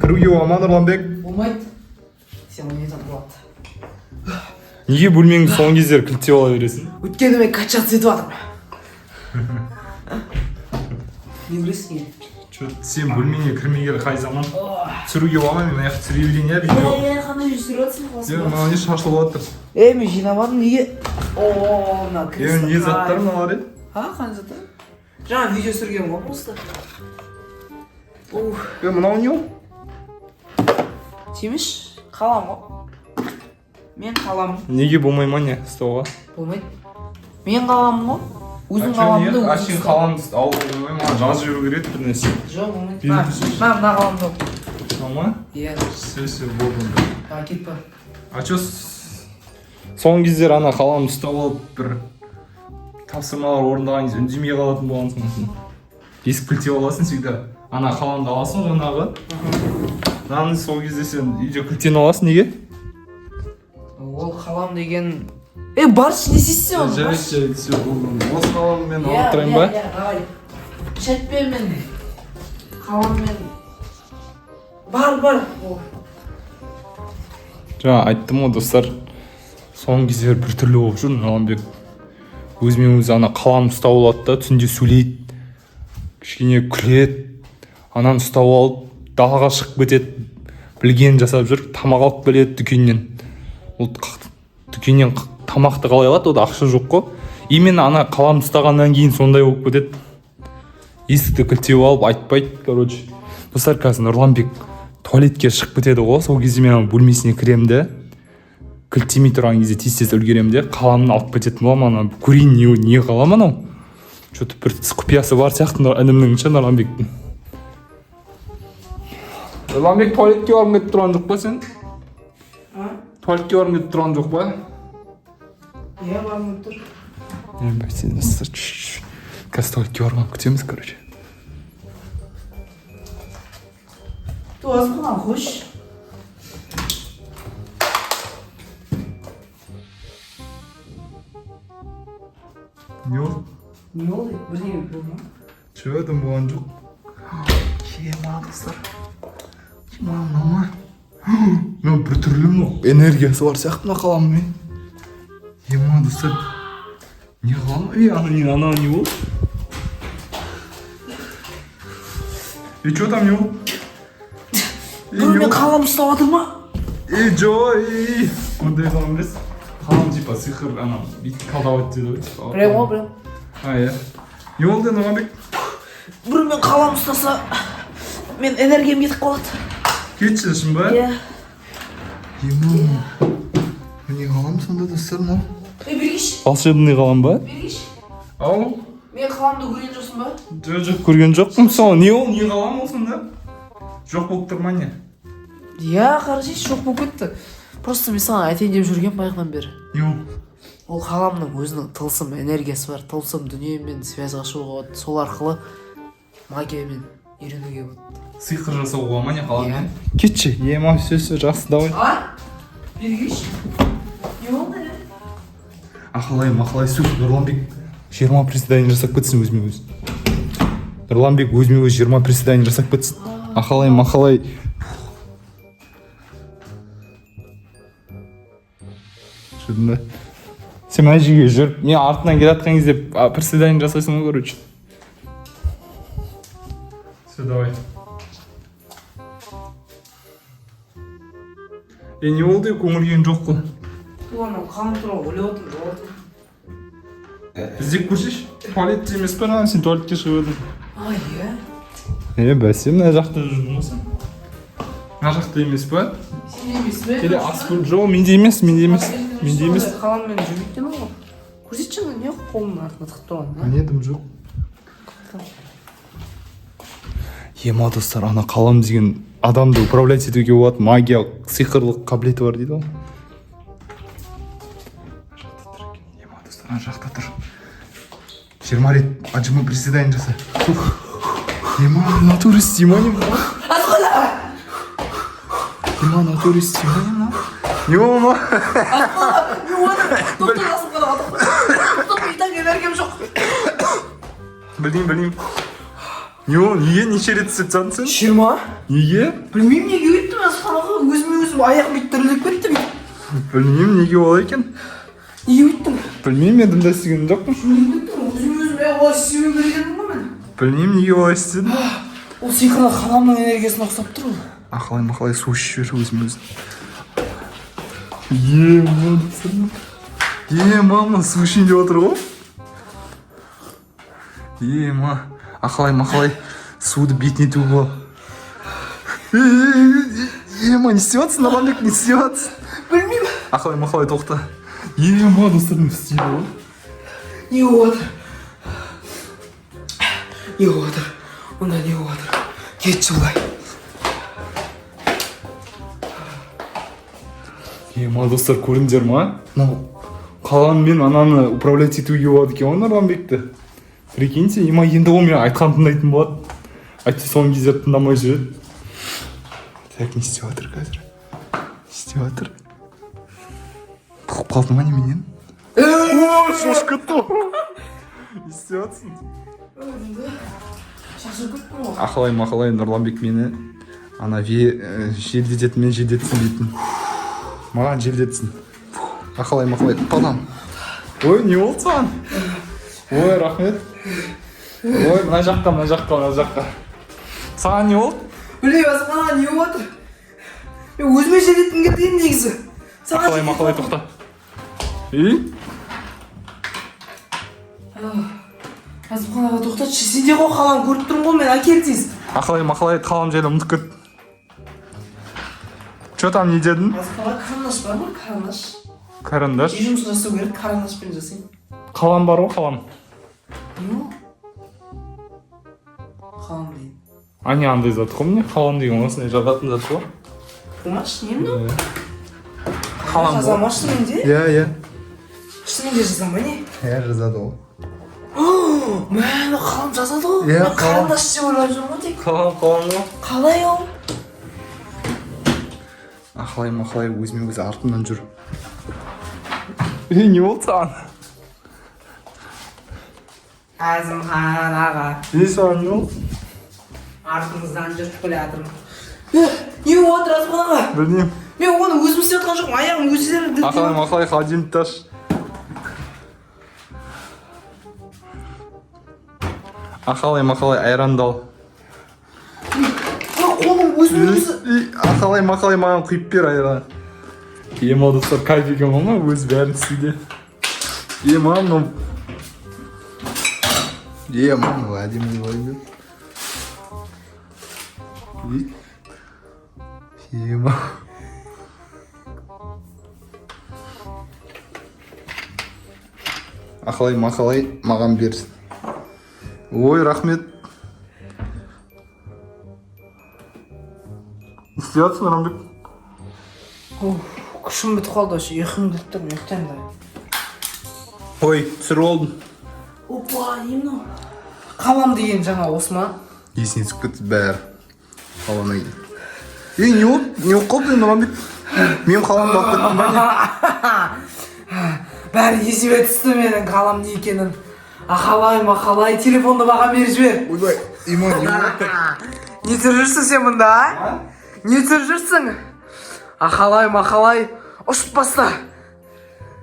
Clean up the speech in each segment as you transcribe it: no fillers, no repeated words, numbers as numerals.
кіруге бола ма Нұрланбек? Болмайды. Сен оны езіп болады. Неге бөлмеңді соңғы кездері кілттеп ала бересің? Өткені мен качаться етіп жатырмын. Не білесің не? Сен бөлмеңе кірмегелі қай заман? Түсіруге бола ма? Мен аяқ түсіре берейін я видео. Қандай жүріп жатсың Жоқ, маған не шашылып жатыр? Мен жинамадым неге? Мына кресло. Не заттар мыналар еді? Қандай заттар? Жаңа видео түсіргенмін ғой просто. Мынау не ол? Темеш, қалам ғой. Мен қаламын. Неге болмай ма не столға? Болмайды. Мен қаламын ғой. Өзің қаламды өзің. Ашын қалам алып маған жазып жіберу керек бір нәрсе. Жоқ, болмайды. Мына қаламды. Ама? Иә. Все, болды. Кет бар. Чё соңғы кездері ана қаламды ұстап алып бір тапсырмалар орындаған кезде үндемей қалатын болғансың. Есік кілттеп аласың всегда. Ана қаламды аласың жаңағы. Мынаны сол кезде сен үйде кілттен аласың неге? Ол қалам деген... баршы не істейсің оны? Жарайды, все болды. Осы қаламды мен алып тұрайын ба? Иә, давай. Шәтпен мен. Қаламмен. Бар. Жаңа айттым ғой достар. Соңғы кездері бір түрлі болып жүр Нұрланбек. Өзімен өзі ана қалам ұстап алады да түнде сөйлейді. Кішкене күледі. Ананы ұстап алып далаға шығып кетеді. Білгенін жасап жүр. Тамақ алып келеді дүкеннен. Ол дүкеннен тамақты қалай алады? Ода ақша жоқ қой. Именно ана қалам ұстағаннан кейін сондай болып кетеді. Есікті кілттеп алып айтпайды, короче. Достар, қазір Нұрланбек туалетке шығып кетеді ғой. Сол кезде мен бөлмесіне кіремін де. Кілттемей тұрған кезде тез үлгеремін де. Қаламын алып кететін боламын. Ана көрейін не қалам анау. Что-то бір құпиясы бар сияқты інімнің ше Нұрланбектің. Нұрланбек туалетке барғың кетіп тұрған жоқ па сен? Туалетке барғың кетіп тұрған жоқ па? Иә, барғым тұр. Қазір туалетке барған күтеміз, короче. Туаз бұған қош. Не ол? Не ол? Бірдеңе болды ма? Шөдім болған жоқ. Кема, достар. Мама. Мен бір түрлі энергиясы бар сияқты мына қаламмен. Ема, достар. Не қалам? Ана не ол? Что там не ол? Бұрынмен қалам ұстап жатыр ма? Жой! Ондай қалам емес. Қалам типа сиқыр, ана, бүйтіп колдовать дейді ғой. Прям ғой, прям. Иә. Не болды Нұрланбек? Бұрынмен қалам ұстаса, мен энергиям кетіп қалады. Кетші шын ба? Иә. Ема. Не қалам сонда достар мынау? Бергеш. Волшебный қалам ба? Бергеш. Ау? Мен қаламды көрген жоқсың ба? Жоқ, көрген жоқпын. Сол не ол? Не қалам ол сонда? Жоқ болып тұр ма не? Иә, қарашеш, жоқ болып кетті. Просто мен саған айтайын деп жүрген баяғыдан бері. Не ол? Ол қаламның өзінің тылсым энергиясы бар, тылсым дүниемен связьға шығуға болады. Сол арқылы магиямен үйренуге болады. Сиқыр жасауға ма не қаламмен? Кетші. Ема, все, жақсы, давай. Бергеш. Не болды? Ақылай, сөз. Нұрланбек 20 приседание жасап кетсін өзімен өзі. Нұрланбек өзімен өзі 20 приседание жасап кетсін. Ақылай. Шүрдің ба? Сен мына жерге жүріп, мен артынан келатқан кезде приседание жасайсың ғой, короче. Все, давай. Не болды, көңілген жоқ қой. Туаным, қалым туралы ойлап отырмын. Іздеп көрсеш, туалетте емес пе, сен туалетке шығып едің. Иә? Бәсе, мына жақта жүрдің ғой сен. Мына жақта емес пе? Сен емес пе? Келе асып жоқ, менде емес. Қаламмен жүрмейтін ғой. Көрсетші, не қолымның артына тықып тұрған? Недім жоқ. Ема, достар, ана қалам деген адамды управлять етуге болады, магия, сиқырлық қабілеті бар дейді ғой. Ема, достар, ана жақта тұр. 20 рет отжимы приседание жаса. Ема, натуре істейма не ма? Ема, натуре істейма не ма? Не ол ма? Доктор асып қалады. Доктор, итак энергиям жоқ. Білмеймін. неге неше рет түсіп жатсың сен? 20. Неге? Білмеймін неге өйттім асханаға, өзім аяғым бүйтіп дірілдеп кетті бүйтіп. Білмеймін неге олай екен. Неге өйттім? Білмеймін, мен дымда істеген жоқпын. Өзім олай істеуге керек едім ғой мен. Білмеймін неге олай істедің. Ол сиқырлы қаламның энергиясына ұқсап тұр ғой. Ақылай су ішіп жібер өзім. Мама су ішейін деп отыр ғой. Ақылай суды бетіне төгіп ал. Не істеп жатсың, Нұрланбек, не істеп жатсың? Білмеймін. Ақылай тоқта. Достар, не істейді ғой? Не болып жатыр? Онда не болып жатыр? Кетші бұлай. Достар, көріңдер ма? Қаланмен ананы управлять етуге болады екен ғой Нұрланбекті. Прикиньте, енді ол мен айтқан тыңдайтын болады. Айтса соңғы кезде тыңдамай жүреді. Так, не істеп жатыр қазір? Құлып қалды ма неменен? Шошып кетті ғой. Не істеп жатсың? Шашып кеттім ғой. Ақылай Нұрланбек мені ана желдететін мен желдетсін дейтін. Маған желдетсін. Ақылай падам. Ой, не болды саған? Ой, рахмет. Ой, мына жаққа. Саған не болды? Білмеймін, асханаға не болып жатыр? Мен өзіме желдеткім келді негізі. Ақылай тоқта. Асханаға тоқтатшы, сенде ғой қалам көріп тұрмын ғой, мен әкел тез. Ақылай қалам жайлы ұмытып кет. Че там не дедің? Асханаға карандаш бар ма? Карандаш? Үй жұмысын жасау керек, карандашпен жасайын. Қалам бар ғой, қалам. Қалам дейін. Андай зат қой міне, қалам деген осындай жазатын зат бар. Қумаш, не мынау? Қалам бар. Жазамаш менде? Иә. Шынымен де жазама не? Жазады ғой. Мәні қалам жазады ғой? Иә, Мен қарандаш деп ойлап жүрмін ғой тек. Қалам ғой. Қалай ол? Ақылай өзіме өзі артымнан жүр. Не болды саған? Әзімхан аға. Саған не болды? Артыңыздан жүріп келе жатырмын. Не болып жатыр Әзімхан аға? Білмеймін. Мен оны өзім істеп жатқан жоқпын, аяғым өздері. Ақылай холодильникті аш. Ақылай айранды ал. Қолым өзі. Ақылай маған құйып бер айран. Достар, кайф екен ғой ма, өзі бәрін істейді. Мынау әдемі ғой. Ақылай маған берсін. Ой, рахмет. істеп жатсың, Нұрланбек? Күшім бітіп қалды, ұйқым келіп тұр, ұйықтайын да. Ой, түсіріп алдым. Опа, не мынау? Қалам деген жаңа осы ма? Есіне түсіп кетті бәрі. Қаламына келді. Не болып қалды Нұрланбек? Мен қаламды алып кеттім ба не? Бәрі есіме түсті менің қалам не екенін. Ақалай, телефонды маған беріп жібер. Ойбай, Иман, не болып? Не түсіріп жүрсің сен мұнда, а? Не түсіріп жүрсің? Ақалай, ұшып баста.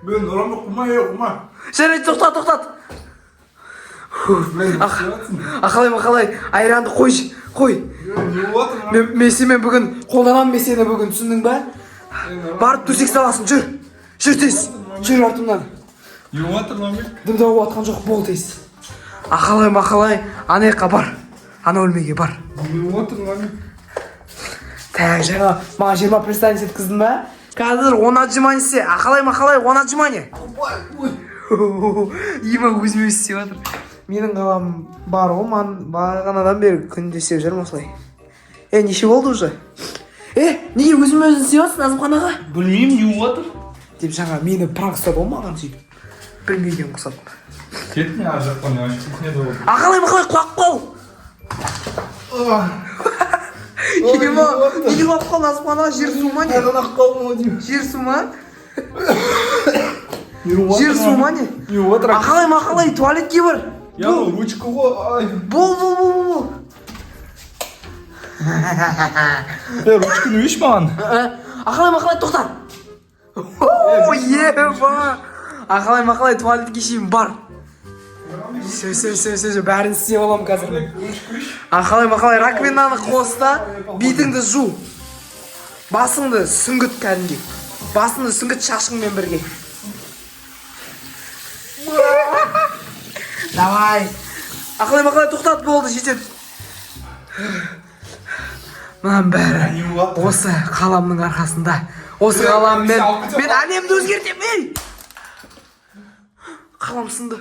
Мен Нұрланбек құма. Жарайды, тоқтат. Ақалай, айранды қой. Не болып? Мен сенімен бүгін қолданамын мен сені бүгін, түсіндің ба? Барып төсек саласың, жүр тез. Жүр артымнан. Не болып Нұрланбек? Дымда болып атқан жоқ, бол тез. Ақалай, ана жаққа бар. Ана өлмеге бар. Не болып Нұрланбек? Так, жаңа маған 20 представление еткіздің ба? Қазір 10 отжимание істе. Ақалай, 10 отжимание. Има өзіме істеп жатыр. Менің қалам бар ғой, бағанадан бері күнде істеп жүрмін осылай. Неше болды уже? Неге өзіме өзін істеп жатсың, Әзімхан аға? Білмеймін, не болып жатыр? Деп жаңа мені пранк ұстады ғой маған сөйтіп. Білмеген құсап. Кеттің ар жаққа, не кухняда болды. Ақалай, құлап қол. Неге құлап қол, Әзімхан аға, жер су ма не? Жер су ма? Жер су ма не? Не болып жатыр? Ақалай, туалетке бар. Ручка ғой. Бол. ручканы өш маған. Ақылай тоқтат. Еба. Ақылай туалетке шейін бар. Сөз бәрін істеп аламын қазір. Ақылай раковинаны қоста, бетіңді жу. Басыңды сүңгіт кәдімгі. Басыңды сүңгіт шашыңмен бірге. Давай. Ақылай тоқтат, болды, жетеді. Мұнан бәрі осы қаламның арқасында. Осы қаламмен мен әлемді өзгертемін. Қалам сынды.